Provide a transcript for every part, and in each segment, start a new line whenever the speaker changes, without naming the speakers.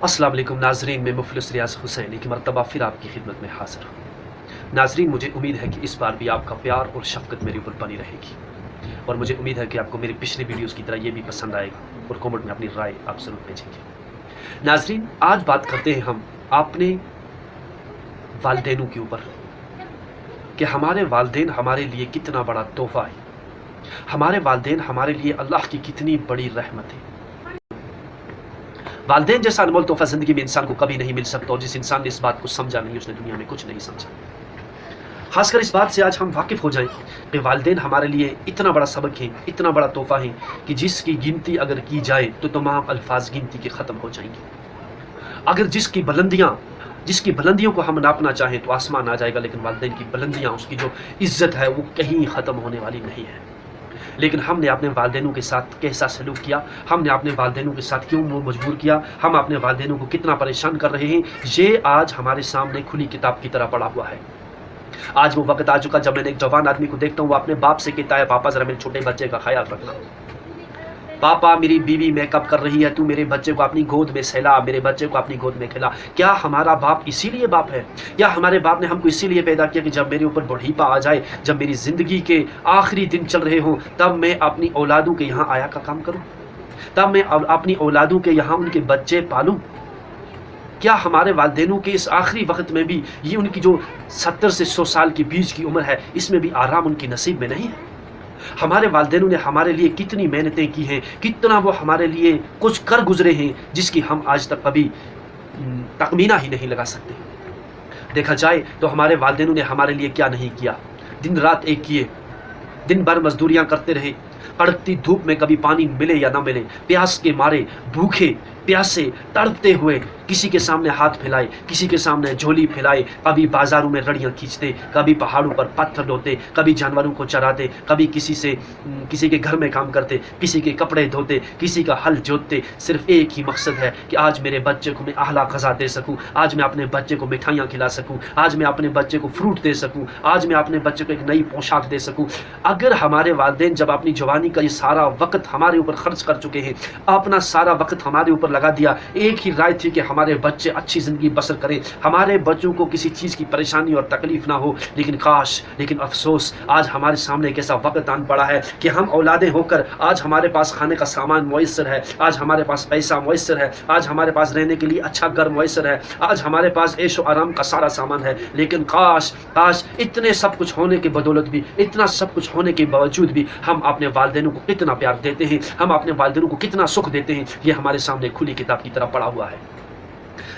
अस्सलाम वालेकुम नाजरीन, मैं मुफलिस रियाज हुसैन एक मरतबा फिर आपकी खिदमत में हाजिर हूँ। नाजरीन, मुझे उम्मीद है कि इस बार भी आपका प्यार और शफकत मेरे ऊपर बनी रहेगी और मुझे उम्मीद है कि आपको मेरी पिछली वीडियोस की तरह ये भी पसंद आएगा और कमेंट में अपनी राय आप ज़रूर भेजेंगे। नाजरीन, आज बात करते हैं हम अपने वालिदैनों के ऊपर कि हमारे वालिदैन हमारे लिए कितना बड़ा तोहफ़ा है। हमारे वालिदैन हमारे लिए अल्लाह की कितनी बड़ी रहमत है। वालिदैन जैसा अनमोल तोहफा ज़िंदगी में इंसान को कभी नहीं मिल सकता और जिस इंसान ने इस बात को समझा नहीं, उसने दुनिया में कुछ नहीं समझा। खासकर इस बात से आज हम वाकिफ़ हो जाएं कि वालिदैन हमारे लिए इतना बड़ा सबक है, इतना बड़ा तोहफा है कि जिसकी गिनती अगर की जाए तो तमाम अल्फाज गिनती के ख़त्म हो जाएंगे। अगर जिसकी बुलंदियों को हम नापना चाहें तो आसमान आ जाएगा, लेकिन वालिदैन की बुलंदियाँ, उसकी जो इज़्ज़त है वो कहीं ख़त्म होने वाली नहीं है। लेकिन हमने अपने वालिदैनों के साथ कैसा सलूक किया, हमने अपने वालिदैनों के साथ क्यों मजबूर किया, हम अपने वालिदैनों को कितना परेशान कर रहे हैं, ये आज हमारे सामने खुली किताब की तरह पड़ा हुआ है। आज वो वक्त आ चुका जब मैंने एक जवान आदमी को देखता हूँ, वो अपने बाप से कहता है, पापा ज़रा मेरे छोटे बच्चे का ख्याल रखना। पापा, मेरी बीवी मेकअप कर रही है, तू मेरे बच्चे को अपनी गोद में सहला, मेरे बच्चे को अपनी गोद में खिला। क्या हमारा बाप इसीलिए बाप है? या हमारे बाप ने हमको इसीलिए पैदा किया कि जब मेरे ऊपर बुढ़ापा आ जाए, जब मेरी ज़िंदगी के आखिरी दिन चल रहे हों, तब मैं अपनी औलादों के यहाँ आया का काम करूँ, तब मैं अपनी औलादों के यहाँ उनके बच्चे पालूँ? क्या हमारे वालिदैनों के इस आखिरी वक्त में भी ये उनकी जो 70 से 100 साल के बीच की उम्र है, इसमें भी आराम उनकी नसीब में नहीं है? हमारे वालिदैनों ने हमारे लिए कितनी मेहनतें की हैं, कितना वो हमारे लिए कुछ कर गुजरे हैं जिसकी हम आज तक कभी तखमीना ही नहीं लगा सकते। देखा जाए तो हमारे वालिदैनों ने हमारे लिए क्या नहीं किया। दिन रात एक किए, दिन भर मजदूरियां करते रहे, कड़कती धूप में कभी पानी मिले या ना मिले, प्यास के मारे, भूखे प्यासे तड़पते हुए किसी के सामने हाथ फैलाए, किसी के सामने झोली फैलाए, कभी बाजारों में रड़ियाँ खींचते, कभी पहाड़ों पर पत्थर ढोते, कभी जानवरों को चराते, कभी किसी के घर में काम करते, किसी के कपड़े धोते, किसी का हल जोतते। सिर्फ एक ही मकसद है कि आज मेरे बच्चे को मैं आला ग़ज़ा दे सकूँ, आज मैं अपने बच्चे को मिठाइयाँ खिला सकूँ, आज मैं अपने बच्चे को फ्रूट दे सकूँ, आज मैं अपने बच्चे को एक नई पोशाक दे सकूँ। अगर हमारे वालिदैन जब अपनी जवानी का ये सारा वक्त हमारे ऊपर खर्च कर चुके हैं, अपना सारा वक्त हमारे ऊपर लगा दिया, एक ही राय थी कि हमारे बच्चे अच्छी ज़िंदगी बसर करें, हमारे बच्चों को किसी चीज़ की परेशानी और तकलीफ़ ना हो, लेकिन अफसोस आज हमारे सामने एक ऐसा वक्त आन पड़ा है कि हम औलादें होकर आज हमारे पास खाने का सामान मुयस्सर है, आज हमारे पास पैसा मुयस्सर है, आज हमारे पास रहने के लिए अच्छा घर मुयस्सर है, आज हमारे पास ऐशो आराम का सारा सामान है, लेकिन काश इतने सब कुछ होने के बदौलत भी, इतना सब कुछ होने के बावजूद भी हम अपने वालिदैनों को कितना प्यार देते हैं, हम अपने वालिदैनों को कितना सुख देते हैं, ये हमारे सामने खुली किताब की तरह पड़ा हुआ है।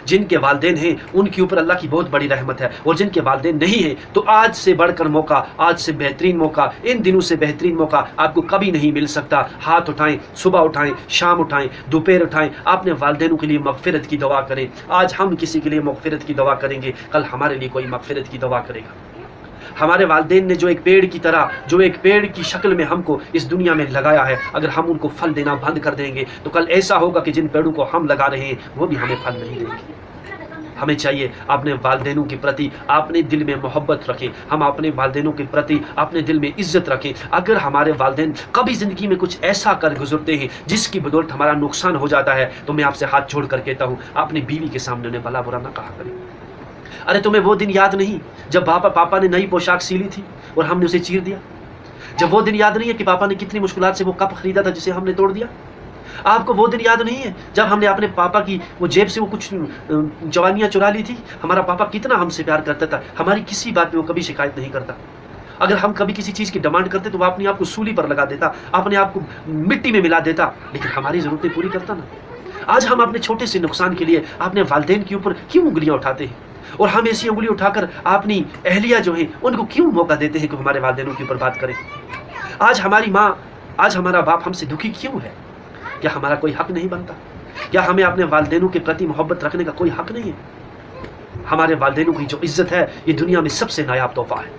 जिनके वालिदैन हैं उनके ऊपर अल्लाह की बहुत बड़ी रहमत है, और जिनके वालिदैन नहीं हैं तो आज से बढ़कर मौका, आज से बेहतरीन मौका, इन दिनों से बेहतरीन मौका आपको कभी नहीं मिल सकता। हाथ उठाएं, सुबह उठाएं, शाम उठाएं, दोपहर उठाएं, अपने वालिदैनों के लिए मगफिरत की दुआ करें। आज हम किसी के लिए मगफिरत की दुआ करेंगे, कल हमारे लिए कोई मगफिरत की दुआ करेगा। हमारे वालिदैन ने जो एक पेड़ की तरह, जो एक पेड़ की शक्ल में हमको इस दुनिया में लगाया है, अगर हम उनको फल देना बंद कर देंगे तो कल ऐसा होगा कि जिन पेड़ों को हम लगा रहे हैं वो भी हमें फल नहीं देंगे। हमें चाहिए अपने वालिदैनों के प्रति अपने दिल में मोहब्बत रखें, हम अपने वालिदैनों के प्रति अपने दिल में इज्जत रखें। अगर हमारे वालिदैन कभी ज़िंदगी में कुछ ऐसा कर गुजरते हैं जिसकी बदौलत हमारा नुकसान हो जाता है, तो मैं आपसे हाथ जोड़ कर कहता हूँ, अपनी बीवी के सामने उन्हें भला बुरा ना कहा करें। अरे तुम्हें वो दिन याद नहीं जब पापा ने नई पोशाक सीली थी और हमने उसे चीर दिया? जब वो दिन याद नहीं है कि पापा ने कितनी मुश्किलात से वो कप खरीदा था जिसे हमने तोड़ दिया? आपको वो दिन याद नहीं है जब हमने अपने पापा की वो जेब से वो कुछ जवानियाँ चुरा ली थी? हमारा पापा कितना हमसे प्यार करता था, हमारी किसी बात पे वो कभी शिकायत नहीं करता। अगर हम कभी किसी चीज़ की डिमांड करते तो वो अपने आप को सूली पर लगा देता, अपने आप को मिट्टी में मिला देता, लेकिन हमारी ज़रूरतें पूरी करता ना। आज हम अपने छोटे से नुकसान के लिए अपने वालिदैन के ऊपर क्यों उंगलियाँ उठाते हैं, और हम ऐसी उंगली उठाकर अपनी अहलिया जो है उनको क्यों मौका देते हैं कि हमारे वालिदैनों के ऊपर बात करें? आज हमारी माँ, आज हमारा बाप हमसे दुखी क्यों है? क्या हमारा कोई हक नहीं बनता? क्या हमें अपने वालिदैनों के प्रति मोहब्बत रखने का कोई हक नहीं है? हमारे वालिदैनों की जो इज्जत है ये दुनिया में सबसे नायाब तोहफा है।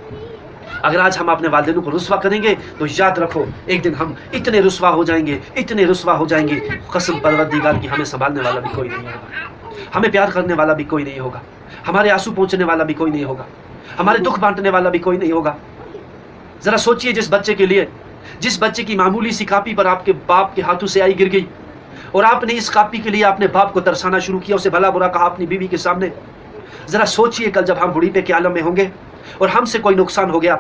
अगर आज हम अपने वालिदैनों को रुस्वा करेंगे तो याद रखो, एक दिन हम इतने रुस्वा हो जाएंगे, इतने रुस्वा हो जाएंगे, कसम परवरदिगार की, हमें संभालने वाला भी कोई नहीं होगा, हमें प्यार करने वाला भी कोई नहीं होगा, हमारे आंसू पहुंचने वाला भी कोई नहीं होगा, हमारे दुख बांटने वाला भी कोई नहीं होगा। जरा सोचिए, जिस बच्चे की मामूली सी कापी पर आपके बाप के हाथों से आई गिर गई, اور آپ نے اس کاپی کے لیے اپنے باپ کو ترسانا شروع کیا، اسے بھلا برا کہا اپنی بیوی کے سامنے۔ ذرا سوچئے کل جب ہم بڑھیپے کے عالم میں ہوں گے اور ہم سے کوئی نقصان ہو گیا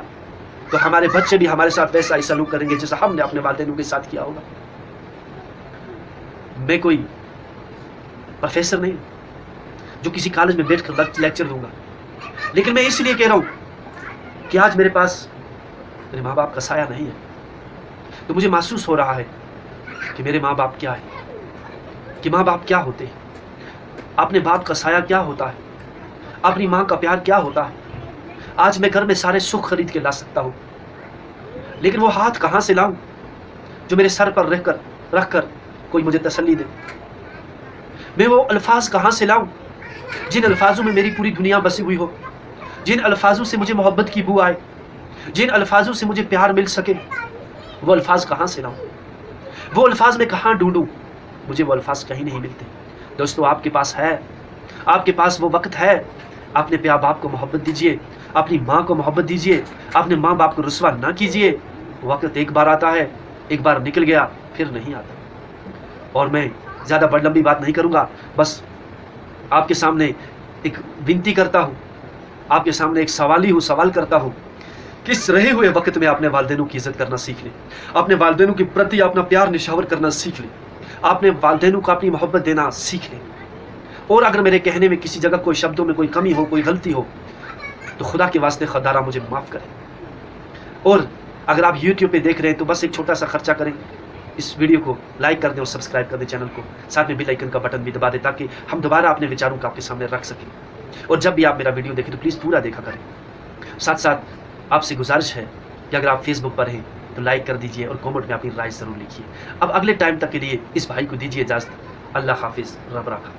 تو ہمارے بچے بھی ہمارے ساتھ ویسا ہی سلوک کریں گے جیسا ہم نے اپنے والدینوں کے ساتھ کیا ہوگا۔ میں کوئی پروفیسر نہیں جو کسی کالج میں بیٹھ کر لیکچر دوں گا، لیکن میں اس لیے کہہ رہا ہوں کہ آج میرے پاس میرے ماں باپ کا سایہ نہیں ہے، تو مجھے محسوس ہو رہا ہے کہ میرے ماں باپ کیا ہے، کہ ماں باپ کیا ہوتے ہیں، اپنے باپ کا سایہ کیا ہوتا ہے، اپنی ماں کا پیار کیا ہوتا ہے۔ آج میں گھر میں سارے سکھ خرید کے لا سکتا ہوں، لیکن وہ ہاتھ کہاں سے لاؤں جو میرے سر پر رکھ کر کوئی مجھے تسلی دے؟ میں وہ الفاظ کہاں سے لاؤں جن الفاظوں میں میری پوری دنیا بسی ہوئی ہو، جن الفاظوں سے مجھے محبت کی بو آئے، جن الفاظوں سے مجھے پیار مل سکے؟ وہ الفاظ کہاں سے لاؤں؟ وہ الفاظ میں کہاں ڈھونڈوں؟ مجھے وہ الفاظ کہیں نہیں ملتے۔ دوستو، آپ کے پاس ہے، آپ کے پاس وہ وقت ہے، اپنے پیار باپ کو محبت دیجئے، اپنی ماں کو محبت دیجئے، اپنے ماں باپ کو رسوا نہ کیجئے۔ وقت ایک بار آتا ہے، ایک بار نکل گیا پھر نہیں آتا۔ اور میں زیادہ بڑی لمبی بات نہیں کروں گا، بس آپ کے سامنے ایک ونتی کرتا ہوں، آپ کے سامنے ایک سوال کرتا ہوں کہ اس رہے ہوئے وقت میں اپنے والدینوں کی عزت کرنا سیکھ لیں، اپنے والدینوں کے پرتی اپنا پیار نشاور کرنا سیکھ لیں، اپنے والدینوں کو اپنی محبت دینا سیکھ لیں۔ اور اگر میرے کہنے میں کسی جگہ کوئی شبدوں میں کوئی کمی ہو، کوئی غلطی ہو، تو خدا کے واسطے خدارہ مجھے معاف کریں۔ اور اگر آپ یوٹیوب پہ دیکھ رہے ہیں تو بس ایک چھوٹا سا خرچہ کریں، اس ویڈیو کو لائک کر دیں اور سبسکرائب کر دیں چینل کو، ساتھ میں بیل آئیکن کا بٹن بھی دبا دیں تاکہ ہم دوبارہ اپنے وچاروں کو آپ کے سامنے رکھ سکیں۔ اور جب بھی آپ میرا ویڈیو دیکھیں تو پلیز پورا دیکھا کریں۔ ساتھ ساتھ آپ سے گزارش ہے کہ اگر آپ فیس بک پر ہیں تو لائک کر دیجئے اور کومنٹ میں اپنی رائے ضرور لکھیے۔ اب اگلے ٹائم تک کے لیے اس بھائی کو دیجیے اجازت۔ اللہ حافظ، رب رکھا۔